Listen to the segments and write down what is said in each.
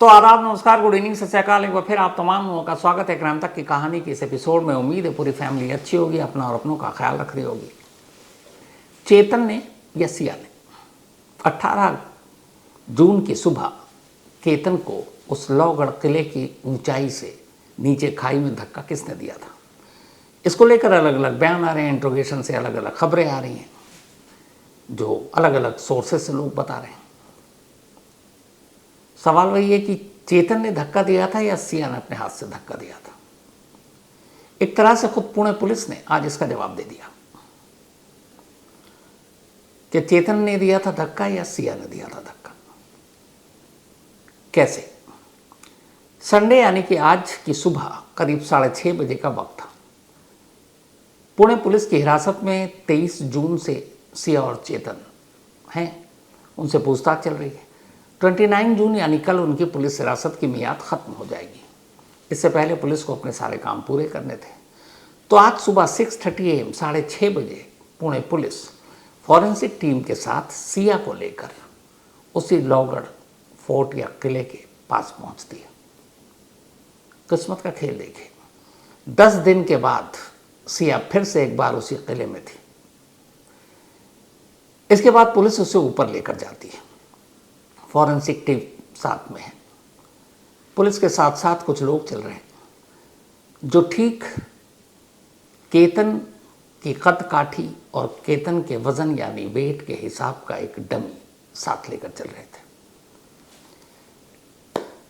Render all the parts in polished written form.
तो आदाब, नमस्कार, गुड इवनिंग, सत श्री अकाल। एक बार फिर आप तमाम लोगों का स्वागत है क्राइम तक की कहानी के इस एपिसोड में। उम्मीद है पूरी फैमिली अच्छी होगी, अपना और अपनों का ख्याल रख रही होगी। चेतन ने या सिया ने 18 जून की सुबह केतन को उस लौहगढ़ किले की ऊंचाई से नीचे खाई में धक्का किसने दिया था, इसको लेकर अलग अलग बयान आ रहे हैं। इंट्रोगेशन से अलग अलग खबरें आ रही हैं, जो अलग अलग सोर्सेस से लोग बता रहे हैं। सवाल वही है कि चेतन ने धक्का दिया था या सिया ने अपने हाथ से धक्का दिया था। एक तरह से खुद पुणे पुलिस ने आज इसका जवाब दे दिया कि चेतन ने दिया था धक्का या सिया ने दिया था धक्का। कैसे? संडे यानी कि आज की सुबह करीब 6:30 बजे का वक्त था। पुणे पुलिस की हिरासत में 23 जून से सिया और चेतन हैं, उनसे पूछताछ चल रही है। 29 जून यानी कल उनकी पुलिस हिरासत की मियाद खत्म हो जाएगी। इससे पहले पुलिस को अपने सारे काम पूरे करने थे। तो आज सुबह 6:30 AM 6:30 बजे पुणे पुलिस फॉरेंसिक टीम के साथ सिया को लेकर उसी लौहगढ़ फोर्ट या किले के पास पहुंचती है। किस्मत का खेल देखिए, 10 दिन के बाद सिया फिर से एक बार उसी किले में थी। इसके बाद पुलिस उसे ऊपर लेकर जाती है। फॉरेंसिक टीम साथ में है, पुलिस के साथ साथ कुछ लोग चल रहे हैं जो ठीक केतन की कद काठी और केतन के वजन यानी वेट के हिसाब का एक डमी साथ लेकर चल रहे थे।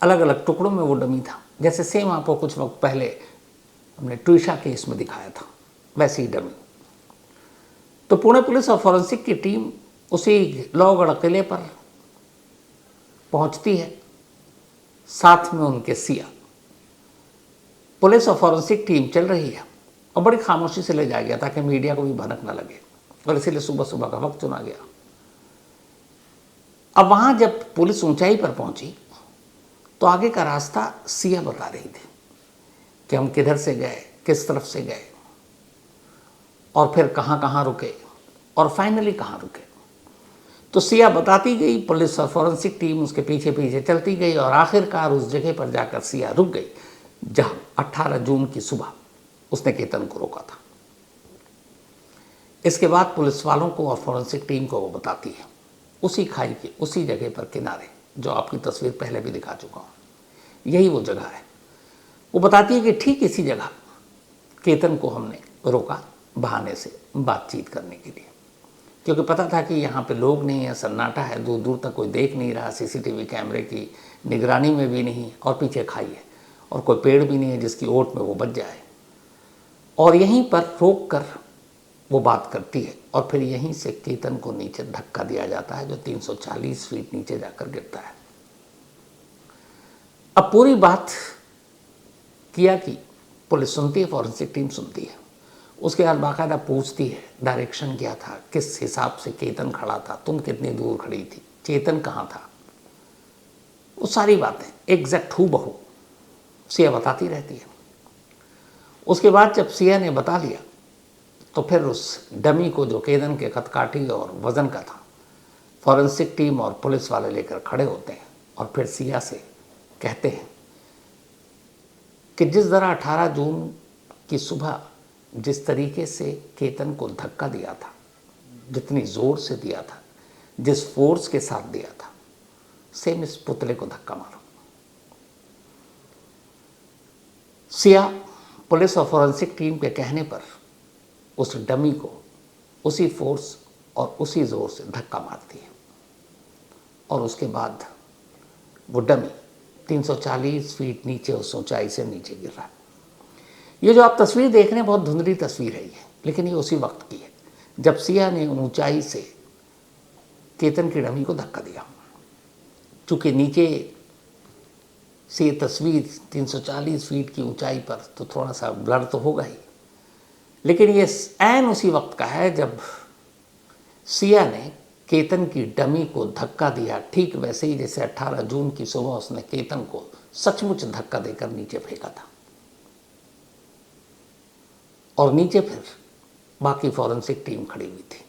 अलग अलग टुकड़ों में वो डमी था, जैसे सेम आपको कुछ वक्त पहले हमने ट्विशा केस में दिखाया था, वैसी ही डमी। तो पुणे पुलिस और फॉरेंसिक की टीम उसी लौहगढ़ किले पर पहुंचती है, साथ में उनके सिया। पुलिस और फॉरेंसिक टीम चल रही है और बड़ी खामोशी से ले जाया गया ताकि मीडिया को भी भनक न लगे, और इसीलिए सुबह सुबह का वक्त चुना गया। अब वहां जब पुलिस ऊंचाई पर पहुंची तो आगे का रास्ता सिया बता रही थी कि हम किधर से गए, किस तरफ से गए, और फिर कहां कहां रुके, और फाइनली कहां रुके। तो सिया बताती गई, पुलिस और फॉरेंसिक टीम उसके पीछे पीछे चलती गई, और आखिरकार उस जगह पर जाकर सिया रुक गई जहां 18 जून की सुबह उसने केतन को रोका था। इसके बाद पुलिस वालों को और फॉरेंसिक टीम को वो बताती है उसी खाई के उसी जगह पर किनारे, जो आपकी तस्वीर पहले भी दिखा चुका हूं, यही वो जगह है। वो बताती है कि ठीक इसी जगह केतन को हमने रोका, बहाने से बातचीत करने के लिए, क्योंकि पता था कि यहाँ पे लोग नहीं है, सन्नाटा है, दूर दूर तक कोई देख नहीं रहा, सीसीटीवी कैमरे की निगरानी में भी नहीं, और पीछे खाई है और कोई पेड़ भी नहीं है जिसकी ओट में वो बच जाए। और यहीं पर रोक कर वो बात करती है, और फिर यहीं से केतन को नीचे धक्का दिया जाता है, जो 340 फीट नीचे जाकर गिरता है। अब पूरी बात किया कि पुलिस सुनती है, फॉरेंसिक टीम सुनती है, उसके बाद बाकायदा पूछती है डायरेक्शन क्या था, किस हिसाब से केतन खड़ा था, तुम कितनी दूर खड़ी थी, चेतन कहाँ था, वो सारी बातें एग्जैक्ट हूबहू सिया बताती रहती है। उसके बाद जब सिया ने बता लिया तो फिर उस डमी को, जो केतन के कदकाठी और वजन का था, फॉरेंसिक टीम और पुलिस वाले लेकर खड़े होते हैं, और फिर सिया से कहते हैं कि जिस तरह 18 जून की सुबह जिस तरीके से केतन को धक्का दिया था, जितनी जोर से दिया था, जिस फोर्स के साथ दिया था, सेम इस पुतले को धक्का मारो। सिया पुलिस और फॉरेंसिक टीम के कहने पर उस डमी को उसी फोर्स और उसी जोर से धक्का मारती है, और उसके बाद वो डमी 340 फीट नीचे उस ऊंचाई से नीचे गिर रहा है। ये जो आप तस्वीर देख रहे हैं बहुत धुंधली तस्वीर है ये, लेकिन ये उसी वक्त की है जब सिया ने ऊंचाई से केतन की डमी को धक्का दिया। चूँकि नीचे से ये तस्वीर 340 फीट की ऊंचाई पर तो थोड़ा सा ब्लर तो होगा ही, लेकिन ये ऐन उसी वक्त का है जब सिया ने केतन की डमी को धक्का दिया, ठीक वैसे ही जैसे 18 जून की सुबह उसने केतन को सचमुच धक्का देकर नीचे फेंका था। और नीचे फिर बाकी फॉरेंसिक टीम खड़ी हुई थी।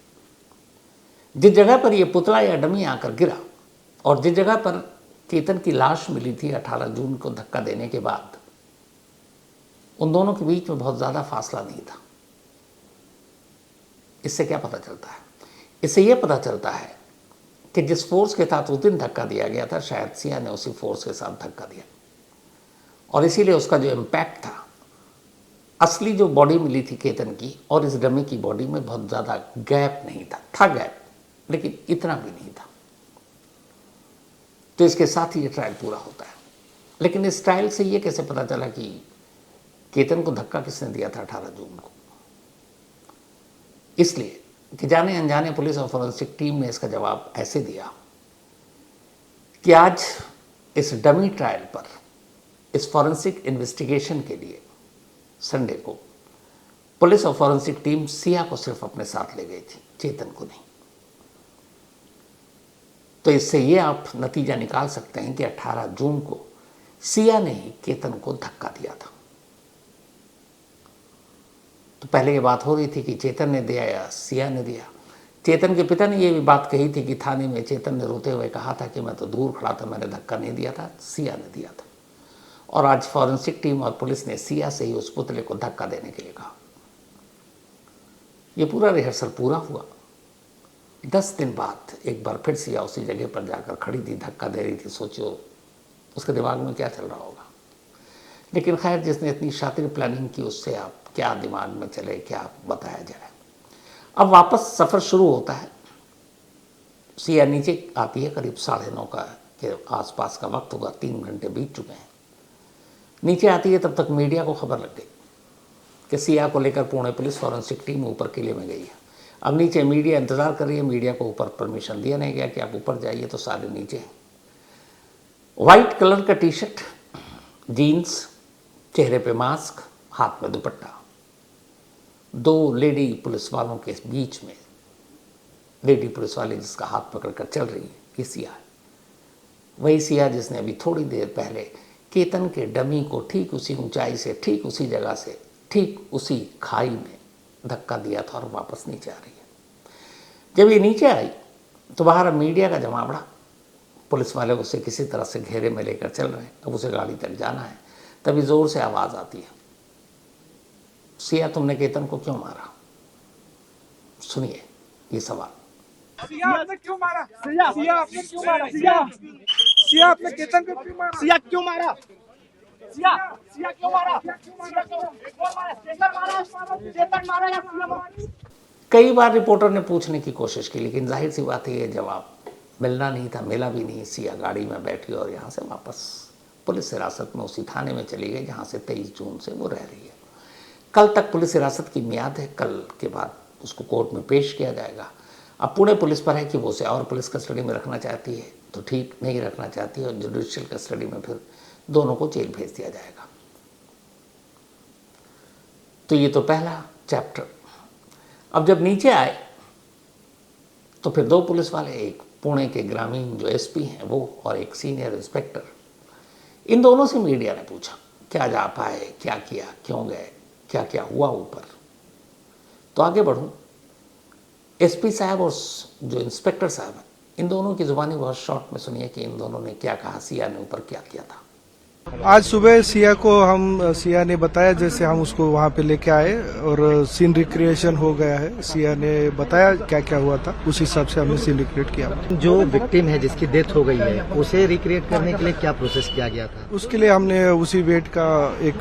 जिस जगह पर यह पुतला या डमी आकर गिरा और जिस जगह पर केतन की लाश मिली थी 18 जून को धक्का देने के बाद, उन दोनों के बीच में बहुत ज़्यादा फासला नहीं था। इससे क्या पता चलता है? इससे यह पता चलता है कि जिस फोर्स के साथ उस दिन धक्का दिया गया था, शायद सिया ने उसी फोर्स के साथ धक्का दिया, और इसीलिए उसका जो इम्पैक्ट था, असली जो बॉडी मिली थी केतन की और इस डमी की बॉडी में बहुत ज़्यादा गैप नहीं था गैप, लेकिन इतना भी नहीं था। तो इसके साथ ही ये ट्रायल पूरा होता है। लेकिन इस ट्रायल से ये कैसे पता चला कि केतन को धक्का किसने दिया था 18 जून को? इसलिए कि जाने अनजाने पुलिस और फॉरेंसिक टीम ने इसका जवाब ऐसे दिया कि आज इस डमी ट्रायल पर, इस फॉरेंसिक इन्वेस्टिगेशन के लिए संडे को पुलिस और फॉरेंसिक टीम सिया को सिर्फ अपने साथ ले गई थी, चेतन को नहीं। तो इससे ये आप नतीजा निकाल सकते हैं कि 18 जून को सिया ने ही केतन को धक्का दिया था। तो पहले ये बात हो रही थी कि चेतन ने दिया या सिया ने दिया। चेतन के पिता ने ये भी बात कही थी कि थाने में चेतन ने रोते हुए कहा था कि मैं तो दूर खड़ा था, मैंने धक्का नहीं दिया था, सिया ने दिया था। और आज फॉरेंसिक टीम और पुलिस ने सिया से ही उस पुतले को धक्का देने के लिए कहा। यह पूरा रिहर्सल पूरा हुआ। 10 दिन बाद एक बार फिर सिया उसी जगह पर जाकर खड़ी थी, धक्का दे रही थी। सोचो उसके दिमाग में क्या चल रहा होगा। लेकिन खैर, जिसने इतनी शातिर प्लानिंग की, उससे आप क्या दिमाग में चले, क्या बताया जाए। अब वापस सफ़र शुरू होता है। सिया नीचे आती है, करीब 9:30 का के आसपास का वक्त होगा, 3 घंटे बीत चुके हैं। नीचे आती है, तब तक मीडिया को खबर लग गई कि सिया को लेकर पुणे पुलिस फॉरेंसिक टीम ऊपर किले में गई है। अब नीचे मीडिया इंतज़ार कर रही है। मीडिया को ऊपर परमिशन दिया नहीं गया कि आप ऊपर जाइए, तो सारे नीचे हैं। वाइट कलर का टी शर्ट, जीन्स, चेहरे पे मास्क, हाथ में दुपट्टा, 2 लेडी पुलिस वालों के बीच में लेडी पुलिस वाले जिसका हाथ पकड़कर चल रही है, ये सिया है। वही सिया जिसने अभी थोड़ी देर पहले केतन के डमी को ठीक उसी ऊंचाई से, ठीक उसी जगह से, ठीक उसी खाई में धक्का दिया था और वापस नीचे आ रही है। जब ये नीचे आई तो बाहर मीडिया का जमावड़ा, पुलिस वाले उसे किसी तरह से घेरे में लेकर चल रहे हैं। अब उसे गाड़ी तक जाना है। तभी जोर से आवाज़ आती है, सिया तुमने केतन को क्यों मारा? सुनिए ये सवाल। सिया आपने क्यों मारा? सिया आपने क्यों मारा? सिया आपने केतन को क्यों मारा? सिया क्यों मारा? सिया क्यों मारा? चेतन मारा या सिया मारा? कई बार रिपोर्टर ने पूछने की कोशिश की, लेकिन जाहिर सी बात है ये जवाब मिलना नहीं था, मिला भी नहीं। सिया गाड़ी में बैठी और यहाँ से वापस पुलिस हिरासत में उसी थाने में चली गई जहाँ से 23 जून से वो रह रही है। कल तक पुलिस हिरासत की मियाद है। कल के बाद उसको कोर्ट में पेश किया जाएगा। अब पुणे पुलिस पर है कि वो उसे और पुलिस कस्टडी में रखना चाहती है तो ठीक, नहीं रखना चाहती है और जुडिशियल कस्टडी में फिर दोनों को जेल भेज दिया जाएगा। तो ये तो पहला चैप्टर। अब जब नीचे आए तो फिर 2 पुलिस वाले, एक पुणे के ग्रामीण जो एसपी हैं वो, और एक सीनियर इंस्पेक्टर, इन दोनों से मीडिया ने पूछा क्या जा पाए, क्या किया, क्यों गए, क्या क्या हुआ ऊपर। तो आगे बढ़ूं, एसपी साहब और जो इंस्पेक्टर साहब हैं, इन दोनों की जुबानी बहुत शॉर्ट में सुनिए कि इन दोनों ने क्या कहा, सिया ने ऊपर क्या किया था। आज सुबह सिया ने बताया, जैसे हम उसको वहाँ पे लेके आए और सीन रिक्रिएशन हो गया है। सिया ने बताया क्या क्या हुआ था, उस हिसाब से हमने सीन रिक्रिएट किया। जो विक्टिम है जिसकी डेथ हो गई है, उसे रिक्रिएट करने के लिए क्या प्रोसेस किया गया था? उसके लिए हमने उसी वेट का एक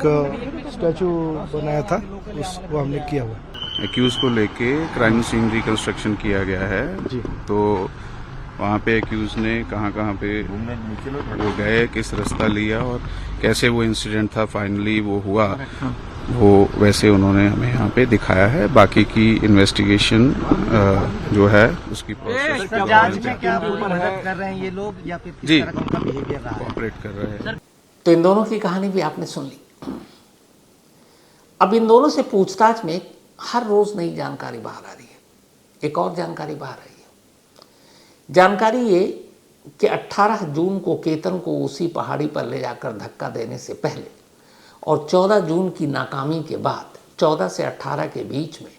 स्टैचू बनाया था, वो हमने किया हुआ। एक्यूज को लेके क्राइम सीन रिकंस्ट्रक्शन किया गया है जी। तो वहाँ पे एक्यूज ने कहाँ पे वो गए, किस रास्ता लिया और कैसे वो इंसिडेंट था फाइनली वो हुआ, वो वैसे उन्होंने हमें यहाँ पे दिखाया है। बाकी की इन्वेस्टिगेशन जो है उसकी प्रोसेस जांच में क्या मदद कर रहे हैं ये लोग या फिर किस तरह का बिहेवियर रहा है? कोऑपरेट कर रहे हैं। तो इन दोनों की कहानी भी आपने सुन ली। अब इन दोनों से पूछताछ में हर रोज नई जानकारी बाहर आ रही है। एक और जानकारी बाहर आई है। जानकारी ये कि 18 जून को केतन को उसी पहाड़ी पर ले जाकर धक्का देने से पहले और 14 जून की नाकामी के बाद 14 से 18 के बीच में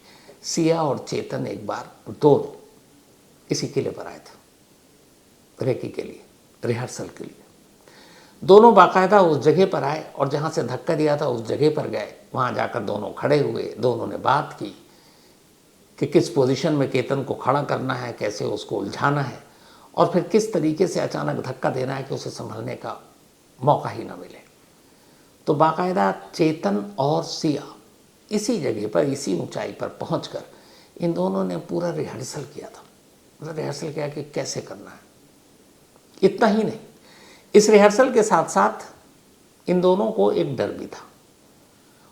सिया और चेतन एक बार दोनों इसी किले पर आए थे रेकी के लिए, रिहर्सल के लिए। दोनों बाकायदा उस जगह पर आए और जहाँ से धक्का दिया था उस जगह पर गए। वहाँ जाकर दोनों खड़े हुए, दोनों ने बात की कि किस पोजीशन में केतन को खड़ा करना है, कैसे उसको उलझाना है और फिर किस तरीके से अचानक धक्का देना है कि उसे संभलने का मौका ही ना मिले। तो बाकायदा चेतन और सिया इसी जगह पर, इसी ऊंचाई पर पहुंचकर इन दोनों ने पूरा रिहर्सल किया था। मतलब रिहर्सल किया कि कैसे करना है। इतना ही नहीं, इस रिहर्सल के साथ साथ इन दोनों को एक डर भी था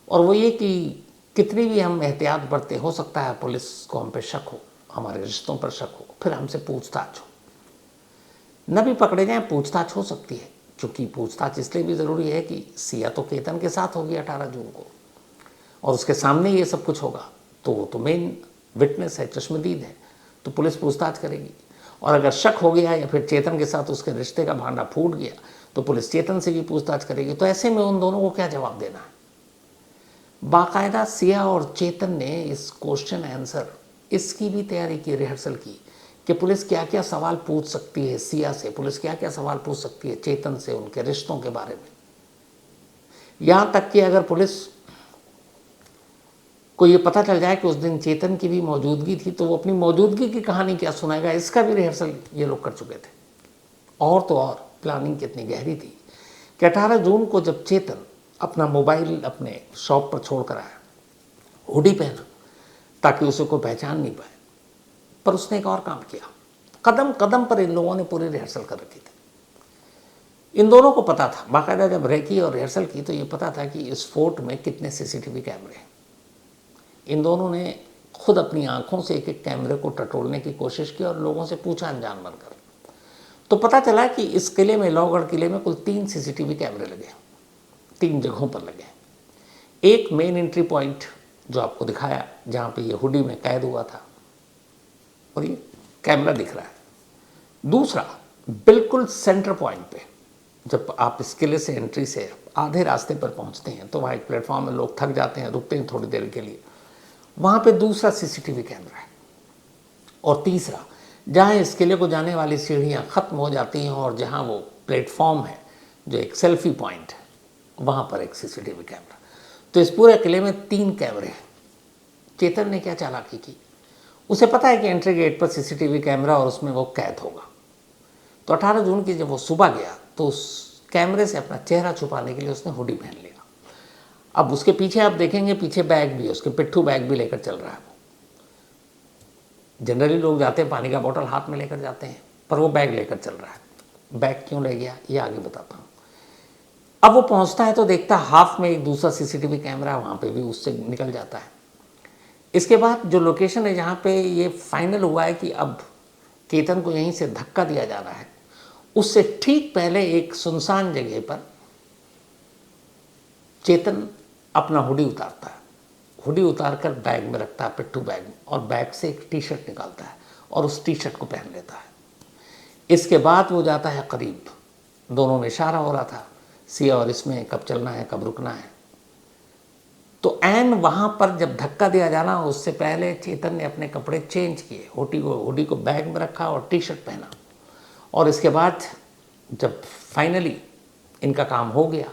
और वो ये कि कितनी भी हम एहतियात बरते, हो सकता है पुलिस को हम पे शक हो, हमारे रिश्तों पर शक हो, फिर हमसे पूछताछ हो, न भी पकड़े जाएं, पूछताछ हो सकती है। क्योंकि पूछताछ इसलिए भी ज़रूरी है कि सिया तो केतन के साथ होगी 18 जून को और उसके सामने ये सब कुछ होगा, तो वो तो मेन विटनेस है, चश्मदीद है, तो पुलिस पूछताछ करेगी। और अगर शक हो गया या फिर चेतन के साथ उसके रिश्ते का भांडा फूट गया तो पुलिस चेतन से भी पूछताछ करेगी। तो ऐसे में उन दोनों को क्या जवाब देना है। बाकायदा सिया और चेतन ने इस क्वेश्चन आंसर इसकी भी तैयारी की, रिहर्सल की कि पुलिस क्या क्या सवाल पूछ सकती है सिया से, पुलिस क्या क्या सवाल पूछ सकती है चेतन से, उनके रिश्तों के बारे में। यहाँ तक कि अगर पुलिस को ये पता चल जाए कि उस दिन चेतन की भी मौजूदगी थी तो वो अपनी मौजूदगी की कहानी क्या सुनाएगा, इसका भी रिहर्सल ये लोग कर चुके थे। और तो और प्लानिंग कितनी गहरी थी कि 18 जून को जब चेतन अपना मोबाइल अपने शॉप पर छोड़ कर आया, हुडी पहना ताकि उसे कोई पहचान नहीं पाए, पर उसने एक और काम किया। कदम कदम पर इन लोगों ने पूरी रिहर्सल कर रखी थी। इन दोनों को पता था, बाकायदा जब रेकी और रिहर्सल की तो ये पता था कि इस फोर्ट में कितने सीसीटीवी कैमरे हैं। इन दोनों ने खुद अपनी आंखों से एक एक कैमरे को टटोलने की कोशिश की और लोगों से पूछा अनजान बनकर। तो पता चला कि इस किले में, लोहगढ़ किले में कुल 3 सीसीटीवी कैमरे लगे, 3 जगहों पर लगे। एक मेन एंट्री पॉइंट जो आपको दिखाया, जहाँ पे ये हुडी में कैद हुआ था और ये कैमरा दिख रहा है। दूसरा बिल्कुल सेंटर पॉइंट पे, जब आप इस किले से एंट्री से आधे रास्ते पर पहुँचते हैं तो वहाँ एक प्लेटफॉर्म में लोग थक जाते हैं, रुकते हैं थोड़ी देर के लिए, वहाँ पे दूसरा सीसीटीवी कैमरा है। और तीसरा, जहाँ इस किले को जाने वाली सीढ़ियाँ ख़त्म हो जाती हैं और जहाँ वो प्लेटफॉर्म है जो एक सेल्फी पॉइंट है, वहाँ पर एक सीसीटीवी कैमरा। तो इस पूरे किले में 3 कैमरे हैं। चेतन ने क्या चालाकी की, उसे पता है कि एंट्री गेट पर सीसीटीवी कैमरा और उसमें वो कैद होगा। तो 18 जून की जब वो सुबह गया तो उस कैमरे से अपना चेहरा छुपाने के लिए उसने हुडी पहन लिया। अब उसके पीछे आप देखेंगे, पीछे बैग भी है, उसके पिट्ठू बैग भी लेकर चल रहा है। वो जनरली लोग जाते हैं पानी का बोतल हाथ में लेकर जाते हैं, पर वो बैग लेकर चल रहा है। बैग क्यों ले गया ये आगे बताता हूँ। अब वो पहुँचता है तो देखता हाफ में एक दूसरा सीसीटीवी कैमरा, वहाँ पे भी उससे निकल जाता है। इसके बाद जो लोकेशन है जहाँ पे ये फाइनल हुआ है कि अब केतन को यहीं से धक्का दिया जा रहा है, उससे ठीक पहले एक सुनसान जगह पर चेतन अपना हुडी उतारता है। हुडी उतारकर बैग में रखता है, पिट्ठू बैग में, और बैग से एक टी शर्ट निकालता है और उस टी शर्ट को पहन लेता है। इसके बाद वो जाता है करीब, दोनों में इशारा हो रहा था सिया और इसमें, कब चलना है कब रुकना है। तो ऐन वहाँ पर जब धक्का दिया जाना, उससे पहले चेतन ने अपने कपड़े चेंज किए, हुडी को बैग में रखा और टी शर्ट पहना। और इसके बाद जब फाइनली इनका काम हो गया,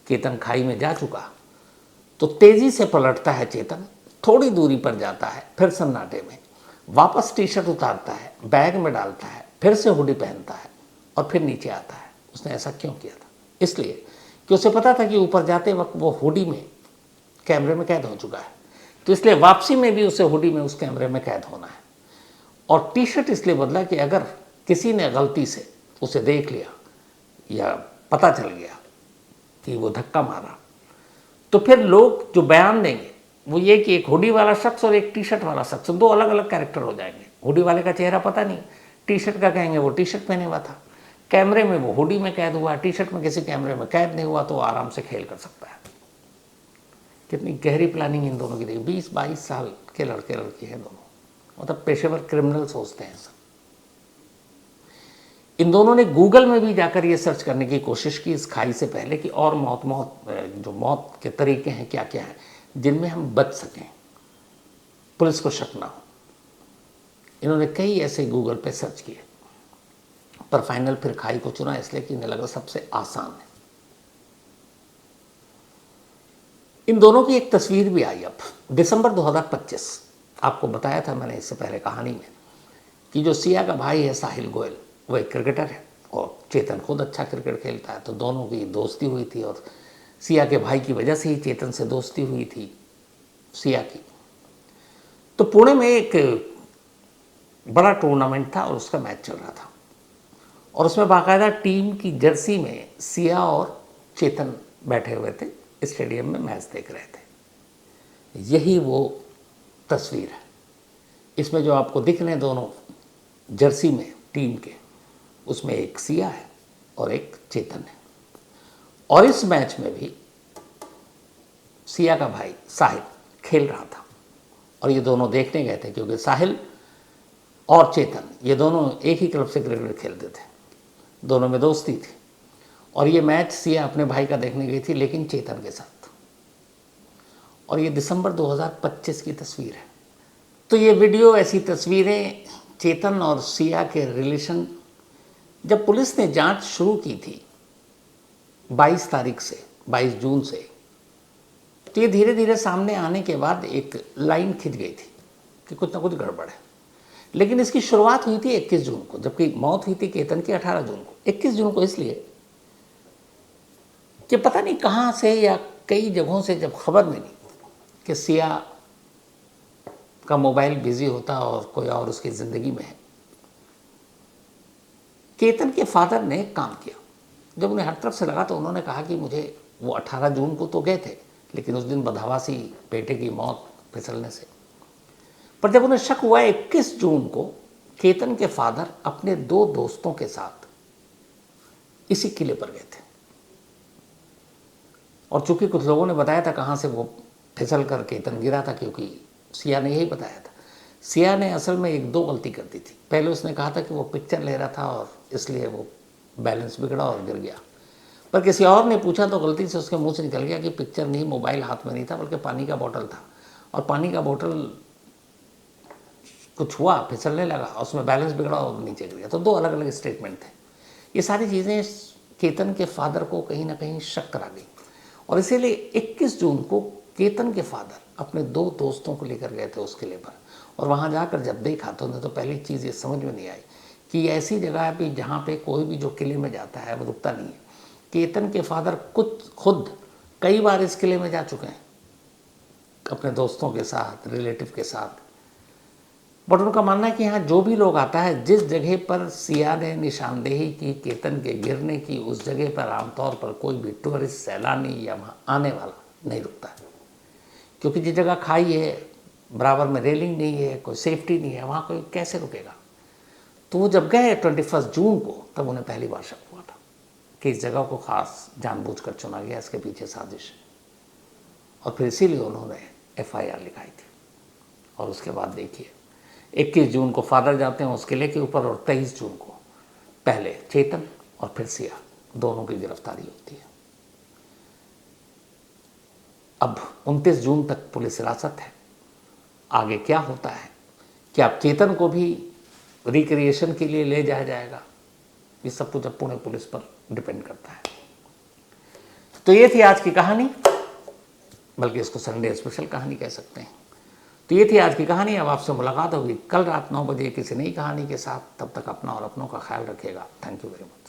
केतन खाई में जा चुका, तो तेज़ी से पलटता है चेतन, थोड़ी दूरी पर जाता है, फिर सन्नाटे में वापस टी शर्ट उतारता है, बैग में डालता है, फिर से हुडी पहनता है और फिर नीचे आता है। उसने ऐसा क्यों किया था? इसलिए कि उसे पता था कि ऊपर जाते वक्त वो हुडी में, कैमरे में कैद हो चुका है, तो इसलिए वापसी में भी उसे हुडी में उस कैमरे में कैद होना है। और टी शर्ट इसलिए बदला कि अगर किसी ने गलती से उसे देख लिया या पता चल गया कि वो धक्का मारा, तो फिर लोग जो बयान देंगे वो ये कि एक हुडी वाला शख्स और एक टी शर्ट वाला शख्स, 2 अलग अलग कैरेक्टर हो जाएंगे। हुडी वाले का चेहरा पता नहीं, टी शर्ट का कहेंगे वो टी शर्ट पहने हुआ था, कैमरे में वो हुडी में कैद हुआ, टी शर्ट में किसी कैमरे में कैद नहीं हुआ, तो आराम से खेल कर सकता है। कितनी गहरी प्लानिंग इन दोनों की देखी। 20-22 साल के लड़के लड़की हैं दोनों, मतलब पेशेवर क्रिमिनल सोचते हैं सब। इन दोनों ने गूगल में भी जाकर ये सर्च करने की कोशिश की इस खाई से पहले कि और मौत के तरीके हैं क्या क्या हैं जिनमें हम बच सकें, पुलिस को शक ना हो। इन्होंने कई ऐसे गूगल पे सर्च किए, पर फाइनल फिर खाई को चुना इसलिए कि इन्हें लगा सबसे आसान है। इन दोनों की एक तस्वीर भी आई अब दिसंबर 2025। आपको बताया था मैंने इससे पहले कहानी में कि जो सिया का भाई है साहिल गोयल, वो एक क्रिकेटर है और चेतन खुद अच्छा क्रिकेट खेलता है, तो दोनों की दोस्ती हुई थी और सिया के भाई की वजह से ही चेतन से दोस्ती हुई थी सिया की। तो पुणे में एक बड़ा टूर्नामेंट था और उसका मैच चल रहा था और उसमें बाकायदा टीम की जर्सी में सिया और चेतन बैठे हुए थे, स्टेडियम में मैच देख रहे थे। यही वो तस्वीर है। इसमें जो आपको दिख रहे हैं दोनों जर्सी में टीम के, उसमें एक सिया है और एक चेतन है। और इस मैच में भी सिया का भाई साहिल खेल रहा था और ये दोनों देखने गए थे, क्योंकि साहिल और चेतन ये दोनों एक ही क्लब से क्रिकेट खेलते थे, दोनों में दोस्ती थी। और ये मैच सिया अपने भाई का देखने गई थी, लेकिन चेतन के साथ। और ये दिसंबर 2025 की तस्वीर है। तो ये वीडियो, ऐसी तस्वीरें चेतन और सिया के रिलेशन, जब पुलिस ने जांच शुरू की थी 22 तारीख से, 22 जून से, तो ये धीरे धीरे सामने आने के बाद एक लाइन खिंच गई थी कि कुछ ना कुछ गड़बड़ है। लेकिन इसकी शुरुआत हुई थी 21 जून को, जबकि मौत हुई थी केतन की 18 जून को। 21 जून को इसलिए कि पता नहीं कहाँ से या कई जगहों से जब खबर मिली कि सिया का मोबाइल बिजी होता और कोई और उसकी ज़िंदगी में है, केतन के फादर ने काम किया। जब उन्हें हर तरफ से लगा तो उन्होंने कहा कि मुझे, वो 18 जून को तो गए थे, लेकिन उस दिन बदहवासी बेटे की मौत फिसलने से, पर जब उन्हें शक हुआ 21 जून को केतन के फादर अपने 2 दोस्तों के साथ इसी किले पर गए थे। और चूंकि कुछ लोगों ने बताया था कहाँ से वो फिसल कर केतन गिरा था, क्योंकि सिया ने यही बताया था। सिया ने असल में 1-2 गलती कर दी थी। पहले उसने कहा था कि वो पिक्चर ले रहा था और इसलिए वो बैलेंस बिगड़ा और गिर गया, पर किसी और ने पूछा तो गलती से उसके मुंह से निकल गया कि पिक्चर नहीं, मोबाइल हाथ में नहीं था, बल्कि पानी का बोतल था, और पानी का बोतल कुछ हुआ, फिसलने लगा, उसमें बैलेंस बिगड़ा और नीचे गिर गया। तो 2 अलग अलग स्टेटमेंट थे। ये सारी चीज़ें केतन के फादर को कहीं ना कहीं शक करा गई, और इसीलिए 21 जून को केतन के फादर अपने 2 दोस्तों को लेकर गए थे उस किले पर। और वहाँ जाकर जब देखा तो उन्हें तो पहली चीज़ ये समझ में नहीं आई कि ये ऐसी जगह है भी जहाँ पे कोई भी जो किले में जाता है वो रुकता नहीं है। केतन के फादर खुद कई बार इस किले में जा चुके हैं अपने दोस्तों के साथ, रिलेटिव के साथ, बट उनका मानना है कि यहाँ जो भी लोग आता है, जिस जगह पर सिया ने निशानदेही की केतन के गिरने की, उस जगह पर आमतौर पर कोई भी टूरिस्ट, सैलानी या वहाँ आने वाला नहीं रुकता है, क्योंकि जिस जगह खाई है, बराबर में रेलिंग नहीं है, कोई सेफ्टी नहीं है, वहाँ कोई कैसे रुकेगा। तो वो जब गए 21 जून को, तब उन्हें पहली बार शक हुआ था कि इस जगह को खास जानबूझकर चुना गया, इसके पीछे साजिश है। और फिर इसीलिए उन्होंने FIR लिखाई थी। और उसके बाद देखिए 21 जून को फादर जाते हैं उस किले के ऊपर, और 23 जून को पहले चेतन और फिर सिया, दोनों की गिरफ्तारी होती है। अब 29 जून तक पुलिस हिरासत है। आगे क्या होता है, क्या चेतन को भी रिक्रिएशन के लिए ले जाया जाएगा, ये सब कुछ अब पुणे पुलिस पर डिपेंड करता है। तो ये थी आज की कहानी, बल्कि इसको संडे स्पेशल कहानी कह सकते हैं। तो ये थी आज की कहानी। अब आपसे मुलाकात होगी कल रात 9 बजे किसी नई कहानी के साथ। तब तक अपना और अपनों का ख्याल रखिएगा। Thank you very much.